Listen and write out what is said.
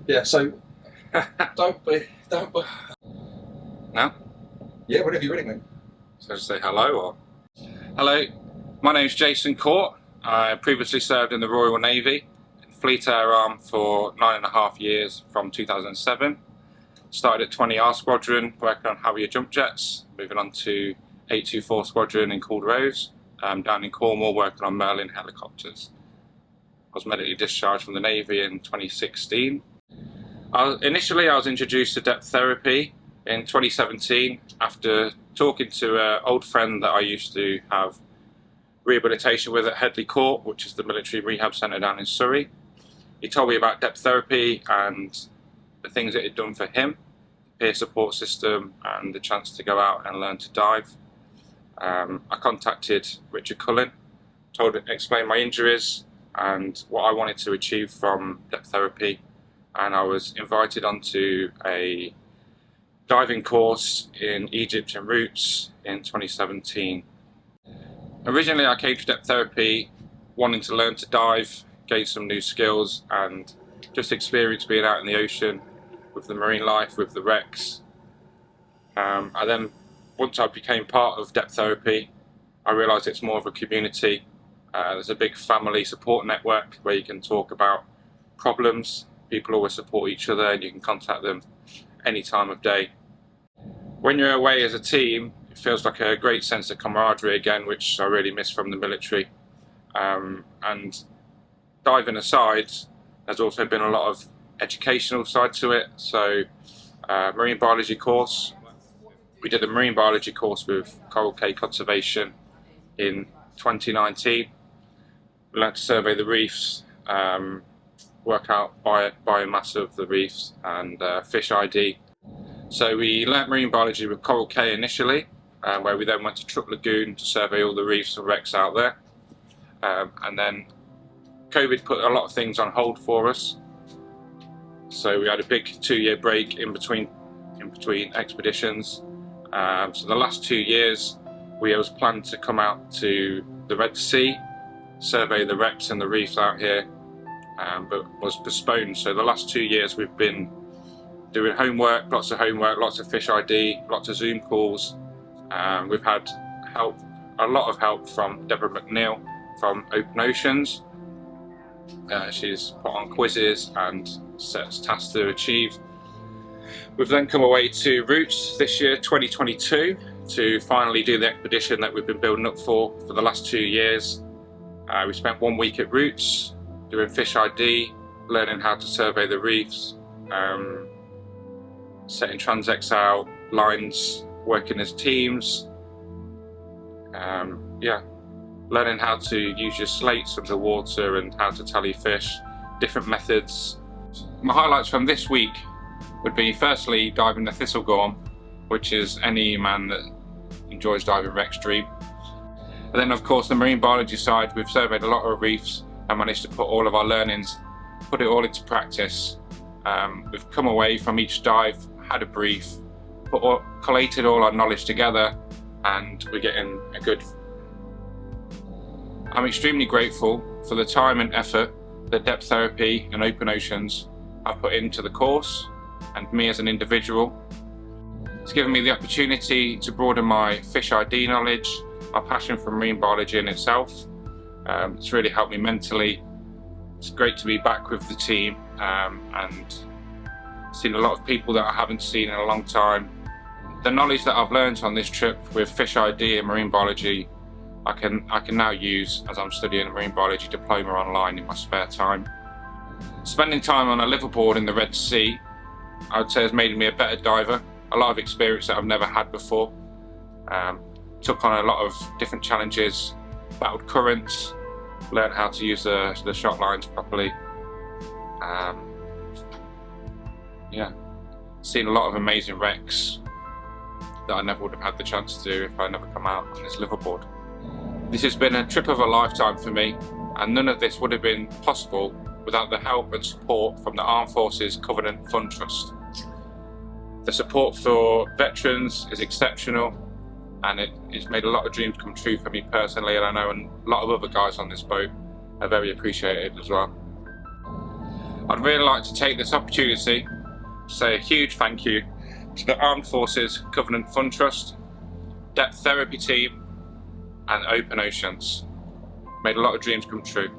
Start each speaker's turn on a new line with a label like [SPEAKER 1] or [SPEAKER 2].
[SPEAKER 1] Yeah, so don't be.
[SPEAKER 2] Now?
[SPEAKER 1] Yeah, whatever you're ready, mate.
[SPEAKER 2] So just say hello or? Hello, my name is Jason Court. I previously served in the Royal Navy, in Fleet Air Arm for 9.5 years from 2007. Started at 20R Squadron, working on Harrier jump jets, moving on to 824 Squadron in Calderose, down in Cornwall, working on Merlin helicopters. I was medically discharged from the Navy in 2016. Initially I was introduced to Deptherapy in 2017 after talking to an old friend that I used to have rehabilitation with at Headley Court, which is the military rehab centre down in Surrey. He told me about Deptherapy and the things it had done for him, the peer support system and the chance to go out and learn to dive. I contacted Richard Cullen, explained my injuries and what I wanted to achieve from Deptherapy, and I was invited onto a diving course in Egypt and Roots in 2017. Originally I came to Deptherapy wanting to learn to dive, gain some new skills and just experience being out in the ocean with the marine life, with the wrecks. And then once I became part of Deptherapy, I realised it's more of a community. There's a big family support network where you can talk about problems. People always support each other and you can contact them any time of day. When you're away as a team, it feels like a great sense of camaraderie again, which I really miss from the military. And diving aside, there's also been a lot of educational side to it. So marine biology course. We did a marine biology course with Coral Cay Conservation in 2019. We learned to survey the reefs, work out biomass of the reefs and fish ID. So we learnt marine biology with Coral Cay initially, where we then went to Truck Lagoon to survey all the reefs and wrecks out there. And then COVID put a lot of things on hold for us. So we had a big 2-year break in between expeditions. So the last 2 years we always planned to come out to the Red Sea, survey the wrecks and the reefs out here, but was postponed. So the last 2 years we've been doing homework, lots of fish ID, lots of Zoom calls. We've had a lot of help from Deborah McNeil from Open Oceans. She's put on quizzes and sets tasks to achieve. We've then come away to Roots this year, 2022, to finally do the expedition that we've been building up for the last 2 years. We spent 1 week at Roots doing fish ID, learning how to survey the reefs, setting transects out, lines, working as teams, learning how to use your slates of the water and how to tally fish, different methods. My highlights from this week would be firstly diving the Thistlegorm, which is any man that enjoys diving wrecks dream. And then of course the marine biology side, we've surveyed a lot of reefs and managed to put all of our learnings, put it all into practice. We've come away from each dive, had a brief, collated all our knowledge together, and we're getting a good. I'm extremely grateful for the time and effort that Deptherapy and Open Oceans have put into the course and me as an individual. It's given me the opportunity to broaden my fish ID knowledge, my passion for marine biology in itself. It's really helped me mentally. It's great to be back with the team and seen a lot of people that I haven't seen in a long time. The knowledge that I've learned on this trip with fish ID and marine biology, I can now use as I'm studying a marine biology diploma online in my spare time. Spending time on a liveaboard in the Red Sea, I would say has made me a better diver. A lot of experience that I've never had before. Took on a lot of different challenges, battled currents, learned how to use the shot lines properly. Seen a lot of amazing wrecks that I never would have had the chance to do if I never come out on this liveaboard. This has been a trip of a lifetime for me, and none of this would have been possible without the help and support from the Armed Forces Covenant Fund Trust. The support for veterans is exceptional, and it's made a lot of dreams come true for me personally, and I know a lot of other guys on this boat are very appreciated as well. I'd really like to take this opportunity to say a huge thank you to the Armed Forces Covenant Fund Trust, Deptherapy team and Open Oceans. Made a lot of dreams come true.